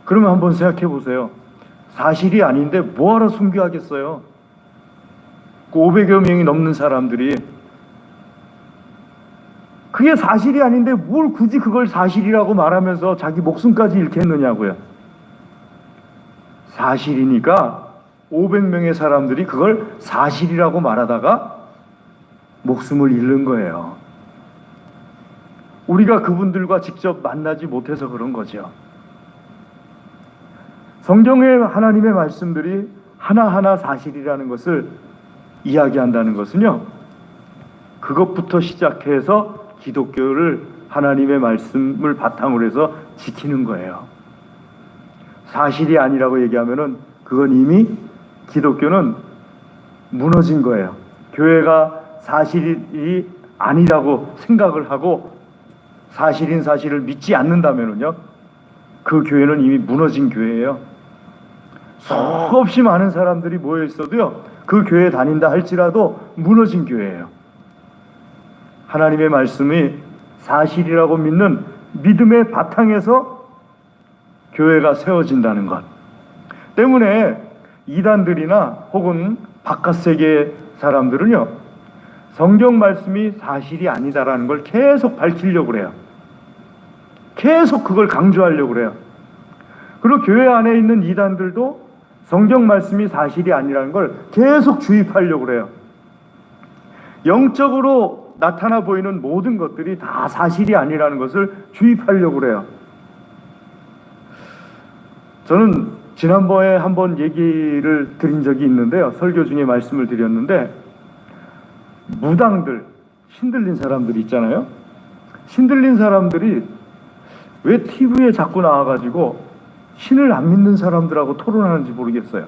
A: 그러면 한번 생각해 보세요. 사실이 아닌데 뭐하러 순교하겠어요? 그 500여 명이 넘는 사람들이 그게 사실이 아닌데 뭘 굳이 그걸 사실이라고 말하면서 자기 목숨까지 잃겠느냐고요. 사실이니까 500명의 사람들이 그걸 사실이라고 말하다가 목숨을 잃는 거예요. 우리가 그분들과 직접 만나지 못해서 그런 거죠. 성경의 하나님의 말씀들이 하나하나 사실이라는 것을 이야기한다는 것은요, 그것부터 시작해서 기독교를 하나님의 말씀을 바탕으로 해서 지키는 거예요. 사실이 아니라고 얘기하면은 그건 이미 기독교는 무너진 거예요. 교회가 사실이 아니라고 생각을 하고 사실인 사실을 믿지 않는다면은요, 그 교회는 이미 무너진 교회예요. 수없이 많은 사람들이 모여 있어도요, 그 교회에 다닌다 할지라도 무너진 교회예요. 하나님의 말씀이 사실이라고 믿는 믿음의 바탕에서 교회가 세워진다는 것 때문에 이단들이나 혹은 바깥 세계의 사람들은요, 성경 말씀이 사실이 아니다라는 걸 계속 밝히려고 그래요. 계속 그걸 강조하려고 그래요. 그리고 교회 안에 있는 이단들도 성경 말씀이 사실이 아니라는 걸 계속 주입하려고 그래요. 영적으로 나타나 보이는 모든 것들이 다 사실이 아니라는 것을 주입하려고 그래요. 저는 지난번에 한번 얘기를 드린 적이 있는데요. 설교 중에 말씀을 드렸는데, 무당들, 신들린 사람들이 있잖아요. 신들린 사람들이 왜 TV에 자꾸 나와가지고 신을 안 믿는 사람들하고 토론하는지 모르겠어요.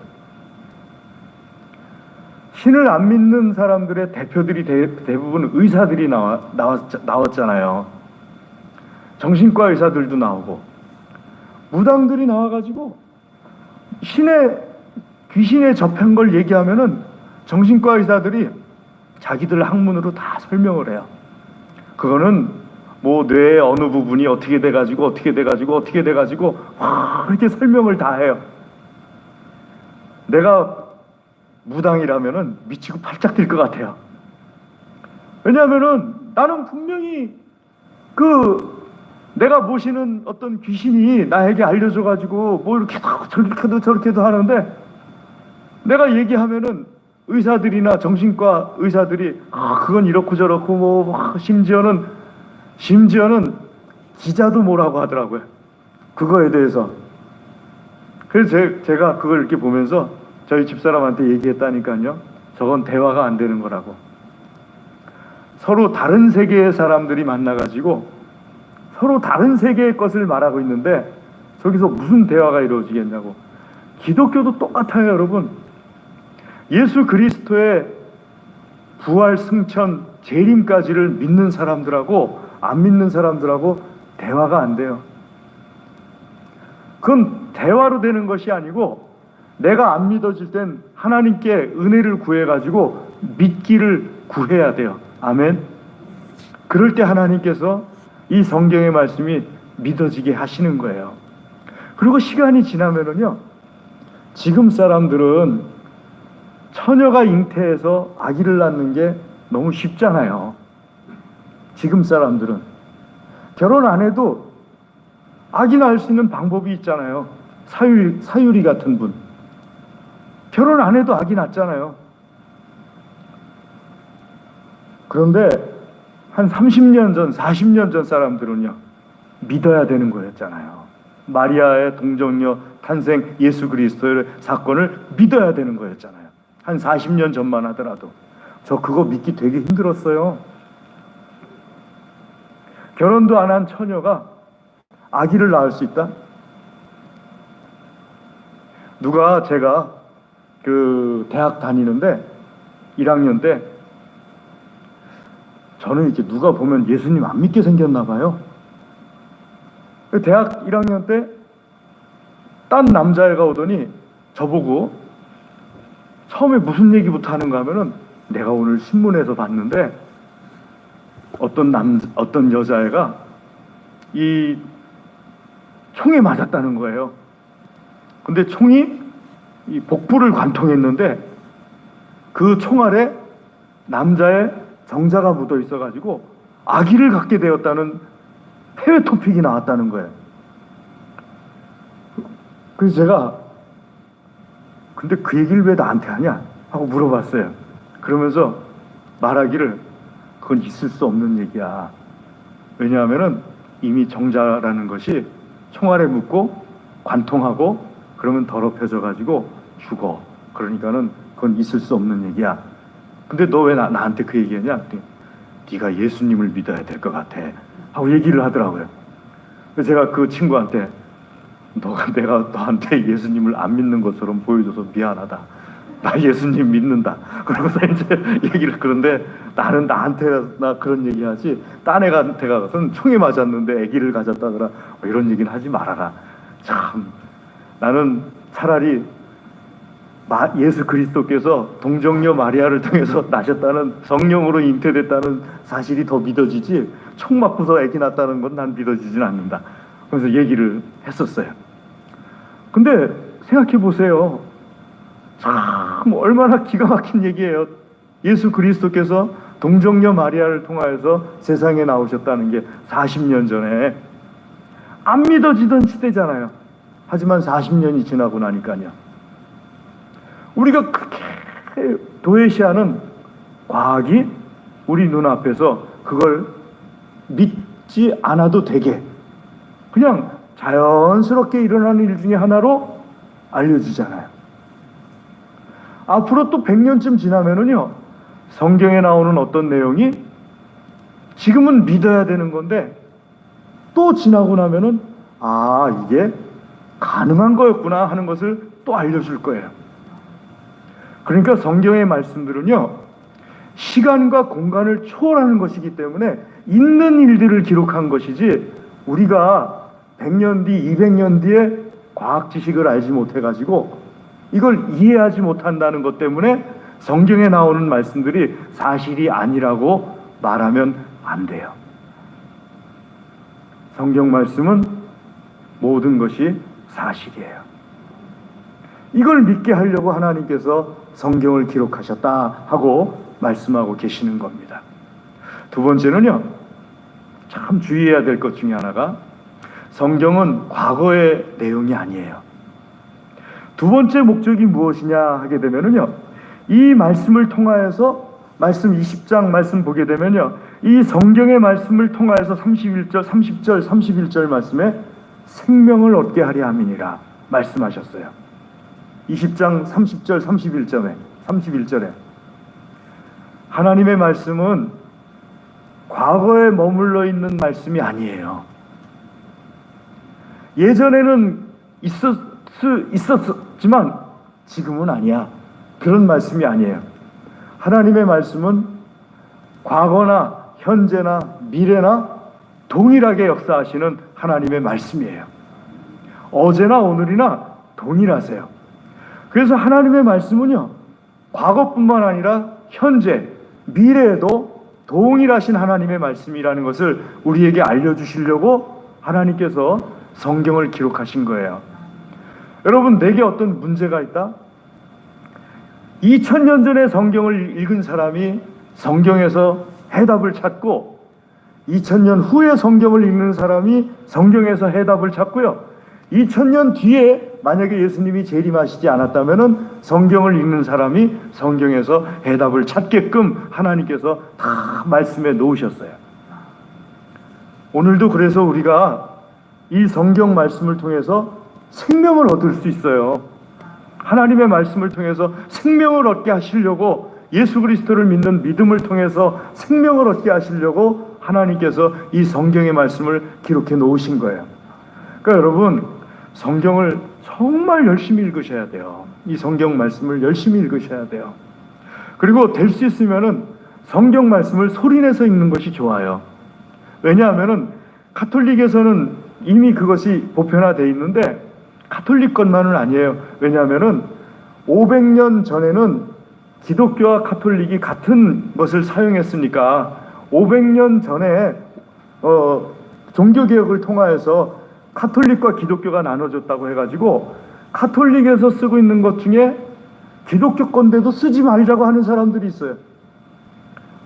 A: 신을 안 믿는 사람들의 대표들이 대부분 의사들이 나왔잖아요. 정신과 의사들도 나오고, 무당들이 나와가지고 귀신에 접한 걸 얘기하면은 정신과 의사들이 자기들 학문으로 다 설명을 해요. 그거는 뭐 뇌의 어느 부분이 어떻게 돼가지고 이렇게 설명을 다 해요. 내가 무당이라면은 미치고 팔짝 뛸 것 같아요. 왜냐하면은 나는 분명히 내가 모시는 어떤 귀신이 나에게 알려줘가지고 뭐 이렇게도 저렇게도 하는데, 내가 얘기하면은 의사들이나 정신과 의사들이 그건 이렇고 저렇고 뭐 심지어는 기자도 뭐라고 하더라고요. 그거에 대해서. 그래서 제가 그걸 이렇게 보면서 저희 집사람한테 얘기했다니까요. 저건 대화가 안 되는 거라고. 서로 다른 세계의 사람들이 만나가지고 서로 다른 세계의 것을 말하고 있는데 저기서 무슨 대화가 이루어지겠냐고. 기독교도 똑같아요, 여러분. 예수 그리스도의 부활, 승천, 재림까지를 믿는 사람들하고 안 믿는 사람들하고 대화가 안 돼요. 그건 대화로 되는 것이 아니고, 내가 안 믿어질 땐 하나님께 은혜를 구해가지고 믿기를 구해야 돼요. 아멘. 그럴 때 하나님께서 이 성경의 말씀이 믿어지게 하시는 거예요. 그리고 시간이 지나면은요, 지금 사람들은 처녀가 잉태해서 아기를 낳는 게 너무 쉽잖아요. 지금 사람들은 결혼 안 해도 아기 낳을 수 있는 방법이 있잖아요. 사유리 같은 분, 결혼 안 해도 아기 낳잖아요. 그런데 한 30년 전, 40년 전 사람들은요, 믿어야 되는 거였잖아요. 마리아의 동정녀 탄생, 예수 그리스도의 사건을 믿어야 되는 거였잖아요. 한 40년 전만 하더라도. 저 그거 믿기 되게 힘들었어요. 결혼도 안 한 처녀가 아기를 낳을 수 있다? 제가 그 대학 다니는데 1학년 때 저는 이렇게 누가 보면 예수님 안 믿게 생겼나 봐요. 대학 1학년 때 딴 남자애가 오더니 저보고 처음에 무슨 얘기부터 하는가 하면은 내가 오늘 신문에서 봤는데 어떤 여자애가 이 총에 맞았다는 거예요. 근데 총이 이 복부를 관통했는데 그 총알에 남자의 정자가 묻어 있어가지고 아기를 갖게 되었다는 해외 토픽이 나왔다는 거예요. 그래서 제가 근데 그 얘기를 왜 나한테 하냐 하고 물어봤어요. 그러면서 말하기를 그건 있을 수 없는 얘기야. 왜냐하면은 이미 정자라는 것이 총알에 묻고 관통하고 그러면 더럽혀져 가지고 죽어. 그러니까는 그건 있을 수 없는 얘기야. 근데 너 왜 나한테 그 얘기하냐? 네가 예수님을 믿어야 될 것 같아 하고 얘기를 하더라고요. 그래서 제가 그 친구한테 내가 너한테 예수님을 안 믿는 것처럼 보여줘서 미안하다. 나 예수님 믿는다. 그러고서 이제 얘기를, 그런데 나는 나한테나 그런 얘기하지 딴 애한테 가서는 총에 맞았는데 아기를 가졌다더라 이런 얘기는 하지 말아라. 참 나는 차라리 예수 그리스도께서 동정녀 마리아를 통해서 나셨다는, 성령으로 잉태됐다는 사실이 더 믿어지지 총 맞고서 아기 낳았다는 건 난 믿어지진 않는다. 그래서 얘기를 했었어요. 근데 생각해 보세요. 참 얼마나 기가 막힌 얘기예요. 예수 그리스도께서 동정녀 마리아를 통하여서 세상에 나오셨다는 게 40년 전에 안 믿어지던 시대잖아요. 하지만 40년이 지나고 나니까요. 우리가 그렇게 도외시하는 과학이 우리 눈앞에서 그걸 믿지 않아도 되게 그냥 자연스럽게 일어나는 일 중에 하나로 알려주잖아요. 앞으로 또 100년쯤 지나면은요, 성경에 나오는 어떤 내용이 지금은 믿어야 되는 건데 또 지나고 나면은 아, 이게 가능한 거였구나 하는 것을 또 알려줄 거예요. 그러니까 성경의 말씀들은요, 시간과 공간을 초월하는 것이기 때문에 있는 일들을 기록한 것이지 우리가 100년 뒤, 200년 뒤에 과학 지식을 알지 못해가지고 이걸 이해하지 못한다는 것 때문에 성경에 나오는 말씀들이 사실이 아니라고 말하면 안 돼요. 성경 말씀은 모든 것이 사실이에요. 이걸 믿게 하려고 하나님께서 성경을 기록하셨다 하고 말씀하고 계시는 겁니다. 두 번째는요, 참 주의해야 될 것 중에 하나가 성경은 과거의 내용이 아니에요. 두 번째 목적이 무엇이냐 하게 되면은요, 이 말씀을 통하여서 말씀 20장 말씀 보게 되면요, 이 성경의 말씀을 통하여서 31절, 30절, 31절 말씀에 생명을 얻게 하려 함이니라 말씀하셨어요. 20장 30절, 31절에 하나님의 말씀은 과거에 머물러 있는 말씀이 아니에요. 예전에는 있었지만 지금은 아니야. 그런 말씀이 아니에요. 하나님의 말씀은 과거나 현재나 미래나 동일하게 역사하시는 하나님의 말씀이에요. 어제나 오늘이나 동일하세요. 그래서 하나님의 말씀은요, 과거뿐만 아니라 현재, 미래에도 동일하신 하나님의 말씀이라는 것을 우리에게 알려주시려고 하나님께서 성경을 기록하신 거예요. 여러분, 내게 어떤 문제가 있다? 2000년 전에 성경을 읽은 사람이 성경에서 해답을 찾고 2000년 후에 성경을 읽는 사람이 성경에서 해답을 찾고요, 2000년 뒤에 만약에 예수님이 재림하시지 않았다면 성경을 읽는 사람이 성경에서 해답을 찾게끔 하나님께서 다 말씀해 놓으셨어요. 오늘도 그래서 우리가 이 성경 말씀을 통해서 생명을 얻을 수 있어요. 하나님의 말씀을 통해서 생명을 얻게 하시려고, 예수 그리스도를 믿는 믿음을 통해서 생명을 얻게 하시려고 하나님께서 이 성경의 말씀을 기록해 놓으신 거예요. 그러니까 여러분, 성경을 정말 열심히 읽으셔야 돼요. 이 성경 말씀을 열심히 읽으셔야 돼요. 그리고 될 수 있으면은 성경 말씀을 소리내서 읽는 것이 좋아요. 왜냐하면은 가톨릭에서는 이미 그것이 보편화되어 있는데 가톨릭 것만은 아니에요. 왜냐하면은 500년 전에는 기독교와 가톨릭이 같은 것을 사용했으니까 500년 전에 종교개혁을 통하여서 가톨릭과 기독교가 나눠졌다고 해가지고 가톨릭에서 쓰고 있는 것 중에 기독교 건데도 쓰지 말자고 하는 사람들이 있어요.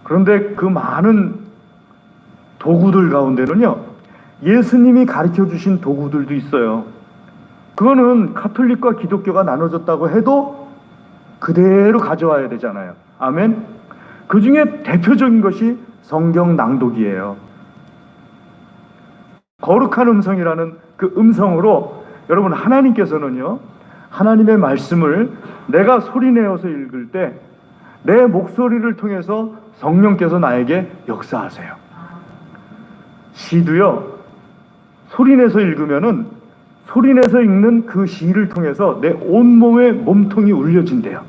A: 그런데 그 많은 도구들 가운데는요, 예수님이 가르쳐 주신 도구들도 있어요. 그거는 가톨릭과 기독교가 나눠졌다고 해도 그대로 가져와야 되잖아요. 아멘. 그 중에 대표적인 것이 성경 낭독이에요. 거룩한 음성이라는 그 음성으로 여러분, 하나님께서는요, 하나님의 말씀을 내가 소리내어서 읽을 때 내 목소리를 통해서 성령께서 나에게 역사하세요. 시도요, 소리내서 읽으면은 소리내서 읽는 그 시를 통해서 내 온몸의 몸통이 울려진대요.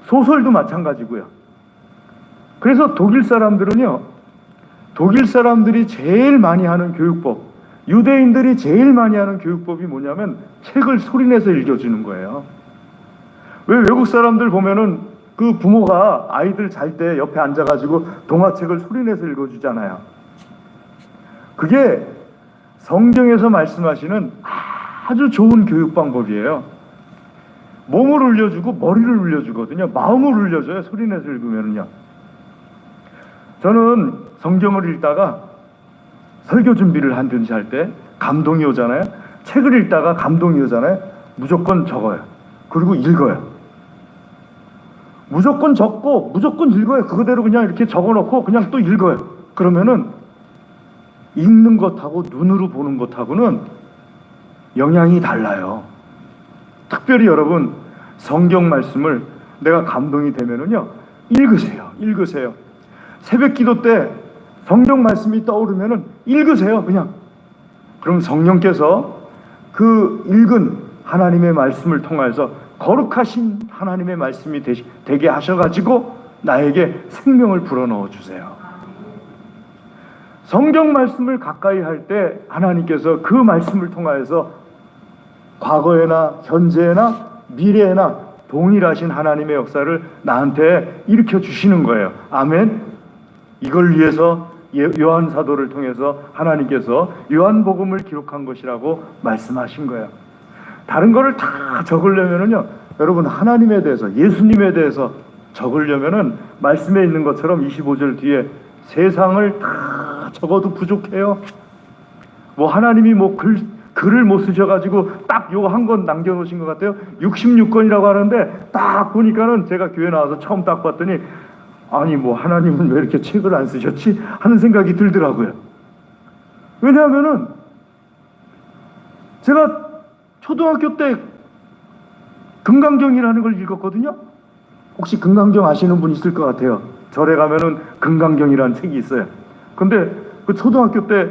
A: 소설도 마찬가지고요. 그래서 독일 사람들은요, 독일 사람들이 제일 많이 하는 교육법, 유대인들이 제일 많이 하는 교육법이 뭐냐면 책을 소리내서 읽어주는 거예요. 왜 외국 사람들 보면은 그 부모가 아이들 잘 때 옆에 앉아가지고 동화책을 소리내서 읽어주잖아요. 그게 성경에서 말씀하시는 아주 좋은 교육 방법이에요. 몸을 울려주고 머리를 울려주거든요. 마음을 울려줘요. 소리내서 읽으면은요. 저는 성경을 읽다가 설교 준비를 한든지 할 때 감동이 오잖아요. 책을 읽다가 감동이 오잖아요. 무조건 적어요. 그리고 읽어요. 무조건 적고 무조건 읽어요. 그거대로 그냥 이렇게 적어놓고 그냥 또 읽어요. 그러면은 읽는 것하고 눈으로 보는 것하고는 영향이 달라요. 특별히 여러분, 성경 말씀을 내가 감동이 되면은요, 읽으세요. 읽으세요. 새벽 기도 때 성경 말씀이 떠오르면은 읽으세요. 그냥. 그럼 성령께서 그 읽은 하나님의 말씀을 통해서 거룩하신 하나님의 말씀이 되게 하셔가지고 나에게 생명을 불어넣어 주세요. 성경 말씀을 가까이 할 때 하나님께서 그 말씀을 통하여서 과거에나 현재나 미래에나 동일하신 하나님의 역사를 나한테 일으켜 주시는 거예요. 아멘. 이걸 위해서 요한 사도를 통해서 하나님께서 요한복음을 기록한 것이라고 말씀하신 거예요. 다른 거를 다 적으려면은요, 여러분, 하나님에 대해서, 예수님에 대해서 적으려면은 말씀에 있는 것처럼 25절 뒤에 세상을 다 적어도 부족해요. 뭐 하나님이 뭐 글을 못 쓰셔가지고 딱 요거 한 권 남겨놓으신 것 같아요. 66권이라고 하는데 딱 보니까는 제가 교회 나와서 처음 딱 봤더니 아니 뭐 하나님은 왜 이렇게 책을 안 쓰셨지 하는 생각이 들더라고요. 왜냐하면은 제가 초등학교 때 금강경이라는 걸 읽었거든요. 혹시 금강경 아시는 분 있을 것 같아요. 절에 가면은 금강경이라는 책이 있어요. 근데 그 초등학교 때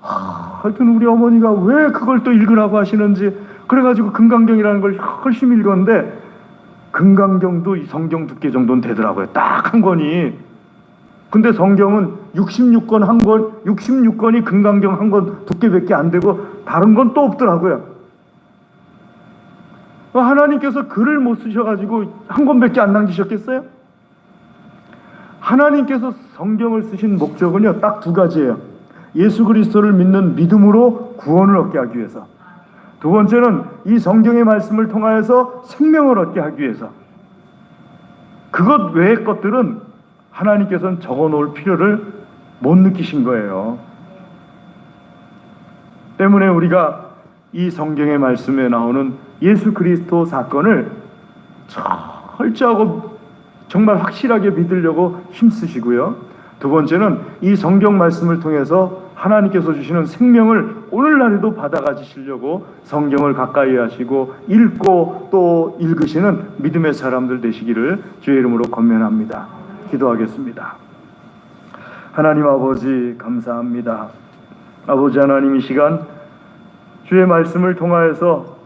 A: 하여튼 우리 어머니가 왜 그걸 또 읽으라고 하시는지 그래가지고 금강경이라는 걸 열심히 읽었는데 금강경도 이 성경 두께 정도는 되더라고요. 딱 한 권이. 근데 성경은 66권 한 권, 66권이 금강경 한 권 두께밖에 안 되고 다른 건 또 없더라고요. 하나님께서 글을 못 쓰셔가지고 한 권밖에 안 남기셨겠어요? 하나님께서 성경을 쓰신 목적은요, 딱 두 가지예요. 예수 그리스도를 믿는 믿음으로 구원을 얻게 하기 위해서. 두 번째는 이 성경의 말씀을 통하여서 생명을 얻게 하기 위해서. 그것 외의 것들은 하나님께서는 적어놓을 필요를 못 느끼신 거예요. 때문에 우리가 이 성경의 말씀에 나오는 예수 그리스도 사건을 철저하고 정말 확실하게 믿으려고 힘쓰시고요. 두 번째는 이 성경 말씀을 통해서 하나님께서 주시는 생명을 오늘날에도 받아가지시려고 성경을 가까이 하시고 읽고 또 읽으시는 믿음의 사람들 되시기를 주의 이름으로 권면합니다. 기도하겠습니다. 하나님 아버지 감사합니다. 아버지 하나님, 이 시간 주의 말씀을 통하여서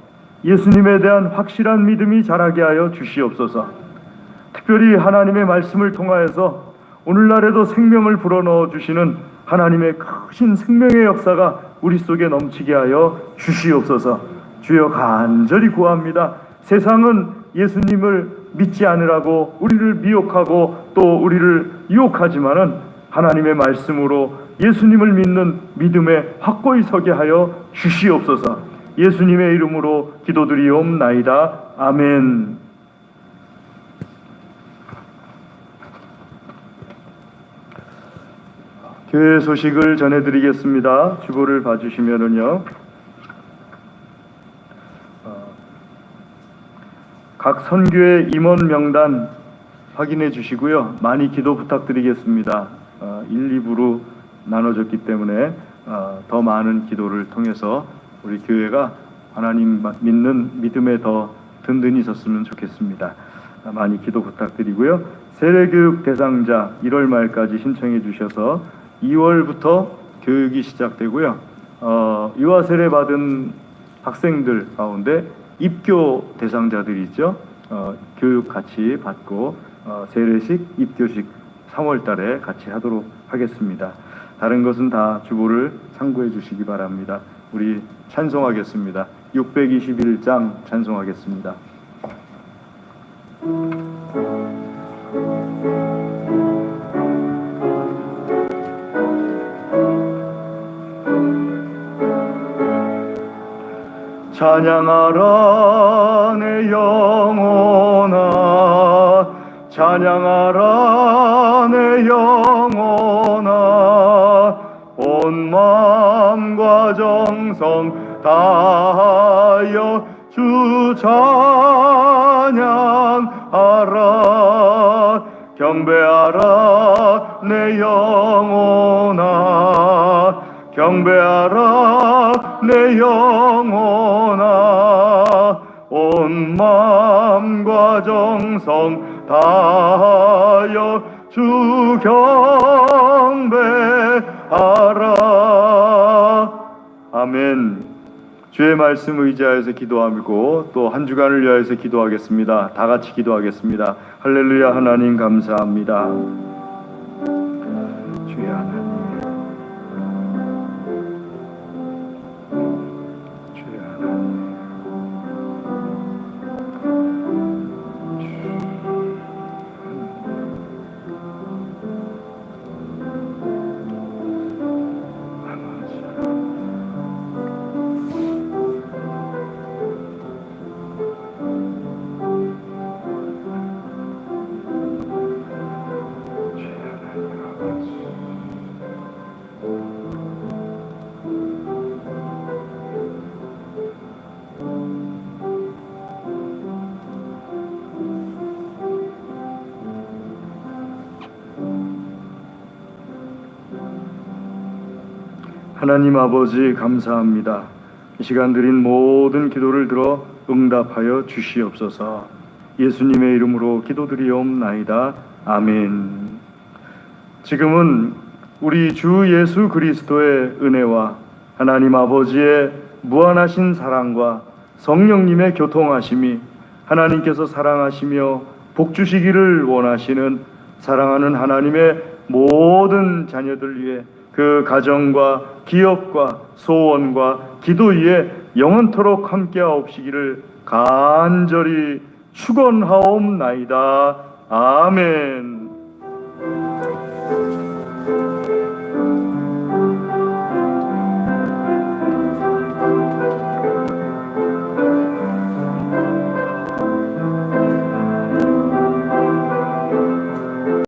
A: 예수님에 대한 확실한 믿음이 자라게 하여 주시옵소서. 특별히 하나님의 말씀을 통하여서 오늘날에도 생명을 불어넣어 주시는 하나님의 크신 생명의 역사가 우리 속에 넘치게 하여 주시옵소서. 주여 간절히 구합니다. 세상은 예수님을 믿지 않으라고 우리를 미혹하고 또 우리를 유혹하지만은 하나님의 말씀으로 예수님을 믿는 믿음에 확고히 서게 하여 주시옵소서. 예수님의 이름으로 기도드리옵나이다. 아멘. 교회 소식을 전해드리겠습니다. 주보를 봐주시면은요, 각 선교회 임원 명단 확인해 주시고요. 많이 기도 부탁드리겠습니다. 1, 2부로 나눠졌기 때문에 더 많은 기도를 통해서 우리 교회가 하나님 믿는 믿음에 더 든든히 섰으면 좋겠습니다. 많이 기도 부탁드리고요. 세례교육 대상자 1월 말까지 신청해 주셔서 2월부터 교육이 시작되고요. 유아 세례 받은 학생들 가운데 입교 대상자들이 있죠. 교육 같이 받고 세례식, 입교식 3월 달에 같이 하도록 하겠습니다. 다른 것은 다 주보를 참고해 주시기 바랍니다. 우리 찬송하겠습니다. 621장 찬송하겠습니다. 찬양하라 내 영혼아, 찬양하라 내 영혼아, 온 마음과 정성 다하여 주 찬양하라. 경배하라 내 영혼아, 경배하라 내 영혼아, 온 마음과 정성 다하여 주 경배하라. 아멘. 주의 말씀 의지하여서 기도하고 또 한 주간을 위하여서 기도하겠습니다. 다 같이 기도하겠습니다. 할렐루야. 하나님 감사합니다. 주의 하나님, 주의 하나님, 하나님 아버지 감사합니다. 이 시간 드린 모든 기도를 들어 응답하여 주시옵소서. 예수님의 이름으로 기도드리옵나이다. 아멘. 지금은 우리 주 예수 그리스도의 은혜와 하나님 아버지의 무한하신 사랑과 성령님의 교통하심이, 하나님께서 사랑하시며 복 주시기를 원하시는 사랑하는 하나님의 모든 자녀들 위해 그 가정과 기업과 소원과 기도 위에 영원토록 함께하옵시기를 간절히 축원하옵나이다. 아멘.